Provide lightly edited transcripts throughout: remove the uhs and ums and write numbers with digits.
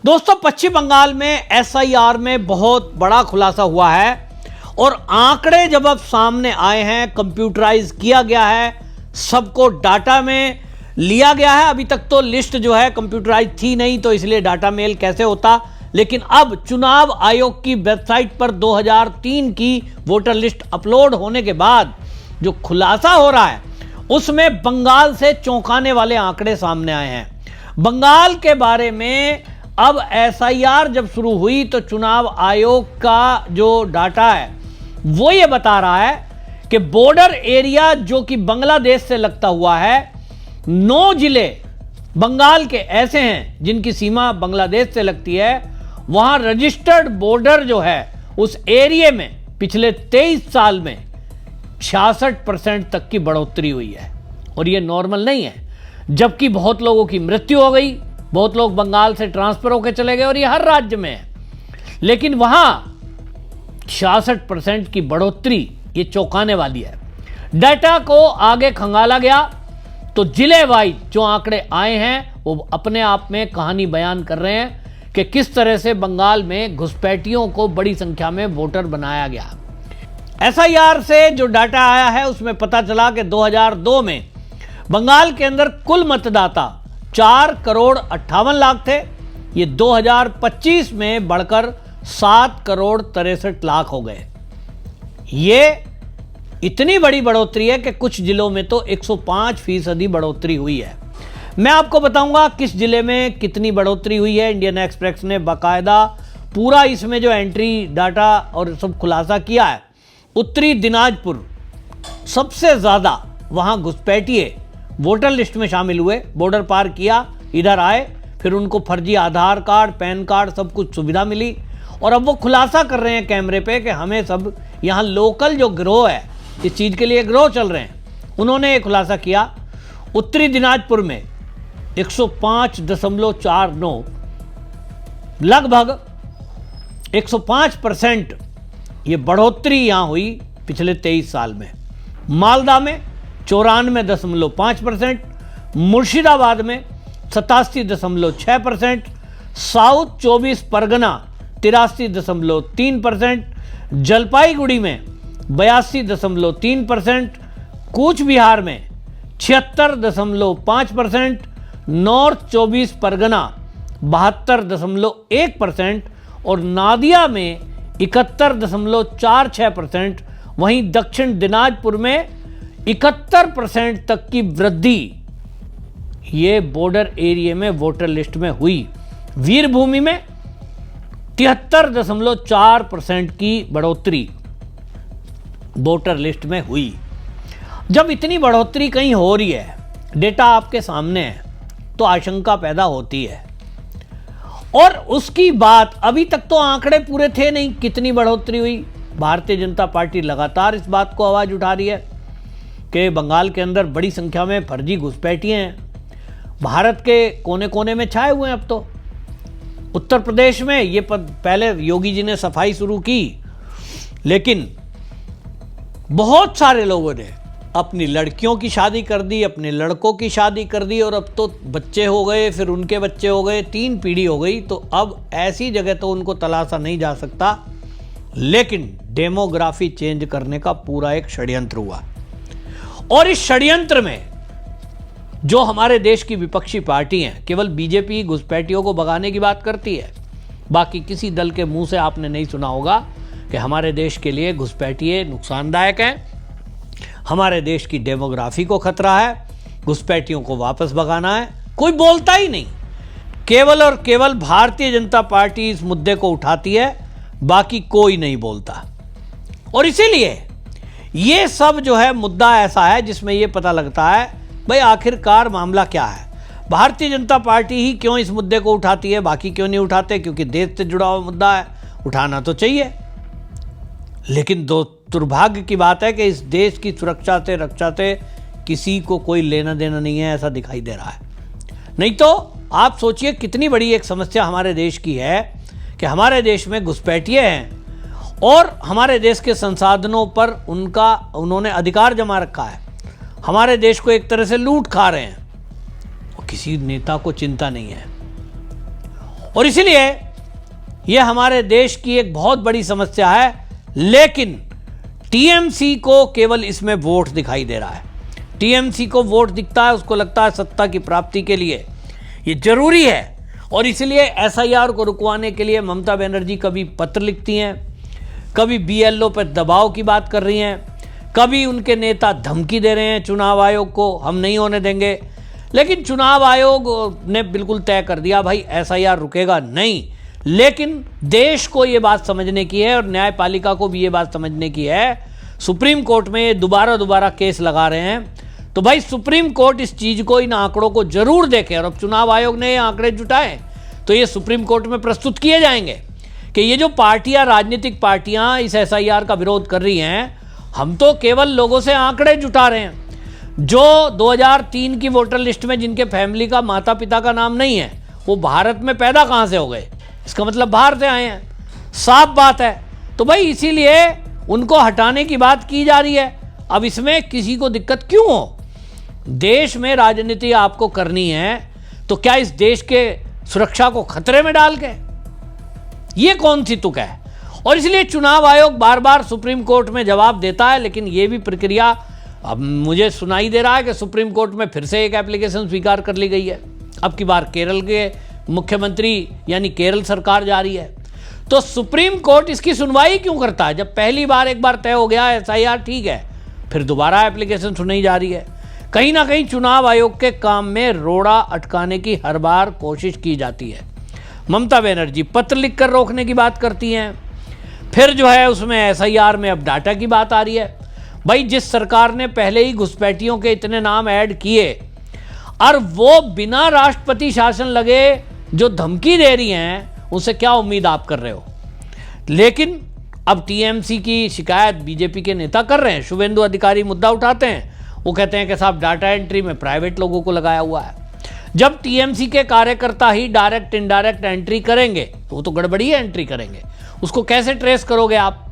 दोस्तों, पश्चिम बंगाल में एसआईआर में बहुत बड़ा खुलासा हुआ है और आंकड़े जब अब सामने आए हैं, कंप्यूटराइज किया गया है, सबको डाटा में लिया गया है। अभी तक तो लिस्ट जो है कंप्यूटराइज थी नहीं, तो इसलिए डाटा मेल कैसे होता, लेकिन अब चुनाव आयोग की वेबसाइट पर 2003 की वोटर लिस्ट अपलोड होने के बाद जो खुलासा हो रहा है उसमें बंगाल से चौंकाने वाले आंकड़े सामने आए हैं। बंगाल के बारे में अब एसआईआर जब शुरू हुई तो चुनाव आयोग का जो डाटा है वो ये बता रहा है कि बॉर्डर एरिया जो कि बांग्लादेश से लगता हुआ है, 9 जिले बंगाल के ऐसे हैं जिनकी सीमा बांग्लादेश से लगती है। वहां रजिस्टर्ड बॉर्डर जो है उस एरिया में पिछले 23 साल में 66% तक की बढ़ोतरी हुई है और ये नॉर्मल नहीं है। जबकि बहुत लोगों की मृत्यु हो गई, बहुत लोग बंगाल से ट्रांसफर होकर चले गए और ये हर राज्य में है, लेकिन वहां 66% की बढ़ोतरी ये चौंकाने वाली है। डाटा को आगे खंगाला गया तो जिले वाइज जो आंकड़े आए हैं वो अपने आप में कहानी बयान कर रहे हैं कि किस तरह से बंगाल में घुसपैठियों को बड़ी संख्या में वोटर बनाया गया। एसआईआर से जो डाटा आया है उसमें पता चला कि 2002 में बंगाल के अंदर कुल मतदाता 4,58,00,000 थे। ये 2025 में बढ़कर 7,63,00,000 हो गए। ये इतनी बड़ी बढ़ोतरी है कि कुछ जिलों में तो 105% बढ़ोतरी हुई है। मैं आपको बताऊंगा किस जिले में कितनी बढ़ोतरी हुई है। इंडियन एक्सप्रेस ने बाकायदा पूरा इसमें जो एंट्री डाटा और सब खुलासा किया है। उत्तरी दिनाजपुर सबसे ज्यादा वहां घुसपैठिए वोटर लिस्ट में शामिल हुए, बॉर्डर पार किया, इधर आए, फिर उनको फर्जी आधार कार्ड, पैन कार्ड, सब कुछ सुविधा मिली और अब वो खुलासा कर रहे हैं कैमरे पे कि हमें सब यहाँ लोकल जो गिरोह है, इस चीज़ के लिए गिरोह चल रहे हैं, उन्होंने ये खुलासा किया। उत्तरी दिनाजपुर में 105.49 लगभग 105% ये बढ़ोतरी यहाँ हुई पिछले 23 साल में। मालदा में 94.5%, मुर्शिदाबाद में 87.6%, साउथ 24 परगना 83.3%, जलपाईगुड़ी में 82.3%, कूच बिहार में 76.5%, नॉर्थ 24 परगना 72.1% और नादिया में 71.46%। वहीं दक्षिण दिनाजपुर में 71% तक की वृद्धि ये बॉर्डर एरिया में वोटर लिस्ट में हुई। वीरभूमि में 73.4% की बढ़ोतरी वोटर लिस्ट में हुई। जब इतनी बढ़ोतरी कहीं हो रही है, डेटा आपके सामने है, तो आशंका पैदा होती है। और उसकी बात अभी तक तो आंकड़े पूरे थे नहीं कितनी बढ़ोतरी हुई। भारतीय जनता पार्टी लगातार इस बात को आवाज उठा रही है कि बंगाल के अंदर बड़ी संख्या में फर्जी घुसपैठिए हैं। भारत के कोने कोने में छाए हुए हैं। अब तो उत्तर प्रदेश में ये पहले योगी जी ने सफाई शुरू की, लेकिन बहुत सारे लोगों ने अपनी लड़कियों की शादी कर दी, अपने लड़कों की शादी कर दी और अब तो बच्चे हो गए, फिर उनके बच्चे हो गए, 3 पीढ़ी हो गई। तो अब ऐसी जगह तो उनको तलाशा नहीं जा सकता, लेकिन डेमोग्राफी चेंज करने का पूरा एक षड्यंत्र हुआ। और इस षड्यंत्र में जो हमारे देश की विपक्षी पार्टी हैं, केवल बीजेपी घुसपैठियों को भगाने की बात करती है। बाकी किसी दल के मुंह से आपने नहीं सुना होगा कि हमारे देश के लिए घुसपैठिए नुकसानदायक हैं, हमारे देश की डेमोग्राफी को खतरा है, घुसपैठियों को वापस भगाना है। कोई बोलता ही नहीं। केवल और केवल भारतीय जनता पार्टी इस मुद्दे को उठाती है, बाकी कोई नहीं बोलता। और इसीलिए ये सब जो है मुद्दा ऐसा है जिसमें ये पता लगता है भाई आखिरकार मामला क्या है। भारतीय जनता पार्टी ही क्यों इस मुद्दे को उठाती है, बाकी क्यों नहीं उठाते? क्योंकि देश से जुड़ा हुआ मुद्दा है, उठाना तो चाहिए। लेकिन दुर्भाग्य की बात है कि इस देश की सुरक्षा से रक्षा से किसी को कोई लेना देना नहीं है, ऐसा दिखाई दे रहा है। नहीं तो आप सोचिए कितनी बड़ी एक समस्या हमारे देश की है कि हमारे देश में घुसपैठिए हैं और हमारे देश के संसाधनों पर उन्होंने अधिकार जमा रखा है, हमारे देश को एक तरह से लूट खा रहे हैं और किसी नेता को चिंता नहीं है। और इसीलिए यह हमारे देश की एक बहुत बड़ी समस्या है। लेकिन टीएमसी को केवल इसमें वोट दिखाई दे रहा है। टीएमसी को वोट दिखता है, उसको लगता है सत्ता की प्राप्ति के लिए ये जरूरी है। और इसलिए एसआईआर को रुकवाने के लिए ममता बनर्जी कभी पत्र लिखती हैं, कभी बीएलओ पर दबाव की बात कर रही हैं, कभी उनके नेता धमकी दे रहे हैं चुनाव आयोग को, हम नहीं होने देंगे। लेकिन चुनाव आयोग ने बिल्कुल तय कर दिया, भाई एसआईआर रुकेगा नहीं। लेकिन देश को ये बात समझने की है और न्यायपालिका को भी ये बात समझने की है। सुप्रीम कोर्ट में ये दोबारा केस लगा रहे हैं, तो भाई सुप्रीम कोर्ट इस चीज को, इन आंकड़ों को जरूर देखे। और अब चुनाव आयोग ने ये आंकड़े जुटाए तो ये सुप्रीम कोर्ट में प्रस्तुत किए जाएंगे कि ये जो पार्टियां, राजनीतिक पार्टियां इस एसआईआर का विरोध कर रही हैं, हम तो केवल लोगों से आंकड़े जुटा रहे हैं। जो 2003 की वोटर लिस्ट में जिनके फैमिली का, माता पिता का नाम नहीं है, वो भारत में पैदा कहां से हो गए? इसका मतलब बाहर से आए हैं, साफ बात है। तो भाई इसीलिए उनको हटाने की बात की जा रही है। अब इसमें किसी को दिक्कत क्यों हो? देश में राजनीति आपको करनी है तो क्या इस देश के सुरक्षा को खतरे में डाल के? ये कौन सी तुक है? और इसलिए चुनाव आयोग बार बार सुप्रीम कोर्ट में जवाब देता है, लेकिन ये भी प्रक्रिया, अब मुझे सुनाई दे रहा है कि सुप्रीम कोर्ट में फिर से एक एप्लीकेशन स्वीकार कर ली गई है। अब की बार केरल के मुख्यमंत्री यानी केरल सरकार जा रही है। तो सुप्रीम कोर्ट इसकी सुनवाई क्यों करता है? जब पहली बार एक बार तय हो गया एसआईआर, ठीक है, फिर दोबारा एप्लीकेशन सुनाई जा रही है। कहीं ना कहीं चुनाव आयोग के काम में रोड़ा अटकाने की हर बार कोशिश की जाती है। ममता बनर्जी पत्र लिखकर रोकने की बात करती हैं, फिर जो है उसमें एसआईआर में अब डाटा की बात आ रही है। भाई जिस सरकार ने पहले ही घुसपैठियों के इतने नाम ऐड किए और वो बिना राष्ट्रपति शासन लगे जो धमकी दे रही हैं, उससे क्या उम्मीद आप कर रहे हो? लेकिन अब टीएमसी की शिकायत बीजेपी के नेता कर रहे हैं, शुभेंदु अधिकारी मुद्दा उठाते हैं। वो कहते हैं कि साहब डाटा एंट्री में प्राइवेट लोगों को लगाया हुआ है। जब टीएमसी के कार्यकर्ता ही डायरेक्ट इनडायरेक्ट एंट्री करेंगे तो वो तो गड़बड़ी एंट्री करेंगे, उसको कैसे ट्रेस करोगे आप?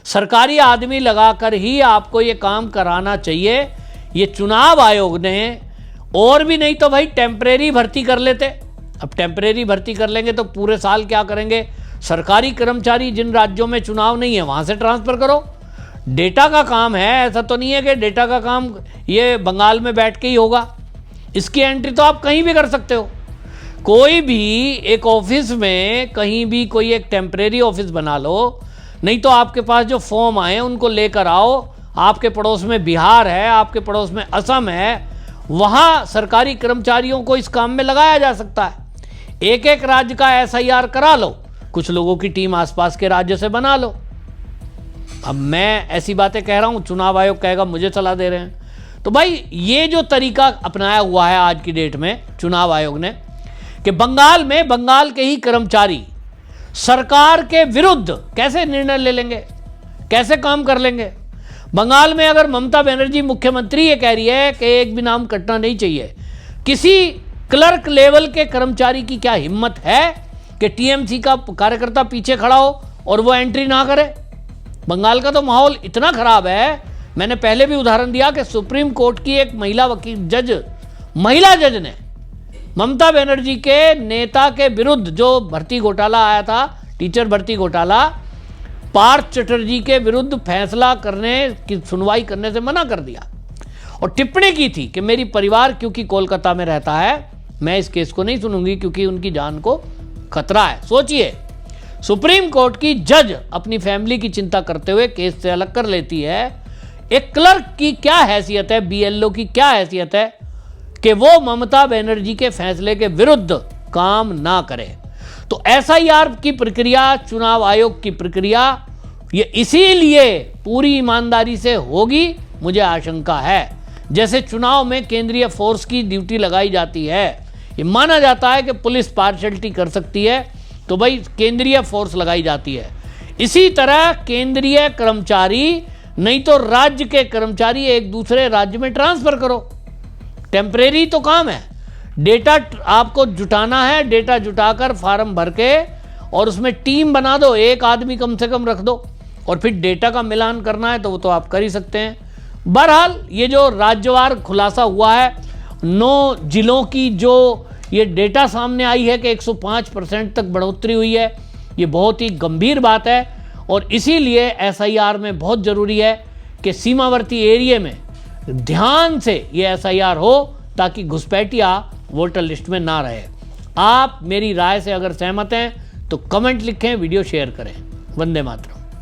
सरकारी आदमी लगाकर ही आपको ये काम कराना चाहिए। ये चुनाव आयोग ने, और भी नहीं तो भाई टेम्परेरी भर्ती कर लेते। अब टेम्परेरी भर्ती कर लेंगे तो पूरे साल क्या करेंगे? सरकारी कर्मचारी जिन राज्यों में चुनाव नहीं है वहां से ट्रांसफर करो। डेटा का काम है, ऐसा तो नहीं है कि डेटा का काम ये बंगाल में बैठ के ही होगा। इसकी एंट्री तो आप कहीं भी कर सकते हो। कोई भी एक ऑफिस में कहीं भी कोई एक टेम्परेरी ऑफिस बना लो, नहीं तो आपके पास जो फॉर्म आए उनको लेकर आओ। आपके पड़ोस में बिहार है, आपके पड़ोस में असम है, वहाँ सरकारी कर्मचारियों को इस काम में लगाया जा सकता है। एक एक राज्य का एसआईआर करा लो, कुछ लोगों की टीम आसपास के राज्य से बना लो। अब मैं ऐसी बातें कह रहा हूँ, चुनाव आयोग कहेगा मुझे सलाह दे रहे हैं। तो भाई ये जो तरीका अपनाया हुआ है आज की डेट में चुनाव आयोग ने, कि बंगाल में बंगाल के ही कर्मचारी सरकार के विरुद्ध कैसे निर्णय ले लेंगे, कैसे काम कर लेंगे? बंगाल में अगर ममता बनर्जी मुख्यमंत्री ये कह रही है कि एक भी नाम कटना नहीं चाहिए, किसी क्लर्क लेवल के कर्मचारी की क्या हिम्मत है कि टीएमसी का कार्यकर्ता पीछे खड़ा हो और वो एंट्री ना करे? बंगाल का तो माहौल इतना खराब है। मैंने पहले भी उदाहरण दिया कि सुप्रीम कोर्ट की एक महिला महिला जज ने ममता बनर्जी के नेता के विरुद्ध जो भर्ती घोटाला आया था, टीचर भर्ती घोटाला, पार्थ चटर्जी के विरुद्ध फैसला करने की सुनवाई करने से मना कर दिया और टिप्पणी की थी कि मेरी परिवार क्योंकि कोलकाता में रहता है, मैं इस केस को नहीं सुनूंगी क्योंकि उनकी जान को खतरा है। सोचिए, सुप्रीम कोर्ट की जज अपनी फैमिली की चिंता करते हुए केस से अलग कर लेती है। एक क्लर्क की क्या हैसियत है, बीएलओ की क्या हैसियत है कि वो ममता बनर्जी के फैसले के विरुद्ध काम ना करे? तो एसआईआर की प्रक्रिया, चुनाव आयोग की प्रक्रिया, ये इसीलिए पूरी ईमानदारी से होगी, मुझे आशंका है। जैसे चुनाव में केंद्रीय फोर्स की ड्यूटी लगाई जाती है, ये माना जाता है कि पुलिस पार्शियलिटी कर सकती है, तो भाई केंद्रीय फोर्स लगाई जाती है। इसी तरह केंद्रीय कर्मचारी नहीं तो राज्य के कर्मचारी एक दूसरे राज्य में ट्रांसफर करो। टेम्परेरी तो काम है, डेटा आपको जुटाना है, डेटा जुटाकर फार्म भर के और उसमें टीम बना दो, एक आदमी कम से कम रख दो और फिर डेटा का मिलान करना है तो वो तो आप कर ही सकते हैं। बहरहाल ये जो राज्यवार खुलासा हुआ है, 9 जिलों की जो ये डेटा सामने आई है कि 105% तक बढ़ोतरी हुई है। ये बहुत ही गंभीर बात है और इसीलिए SIR में बहुत ज़रूरी है कि सीमावर्ती एरिया में ध्यान से ये SIR हो ताकि घुसपैठिया वोटर लिस्ट में ना रहे। आप मेरी राय से अगर सहमत हैं तो कमेंट लिखें, वीडियो शेयर करें। वंदे मातरम।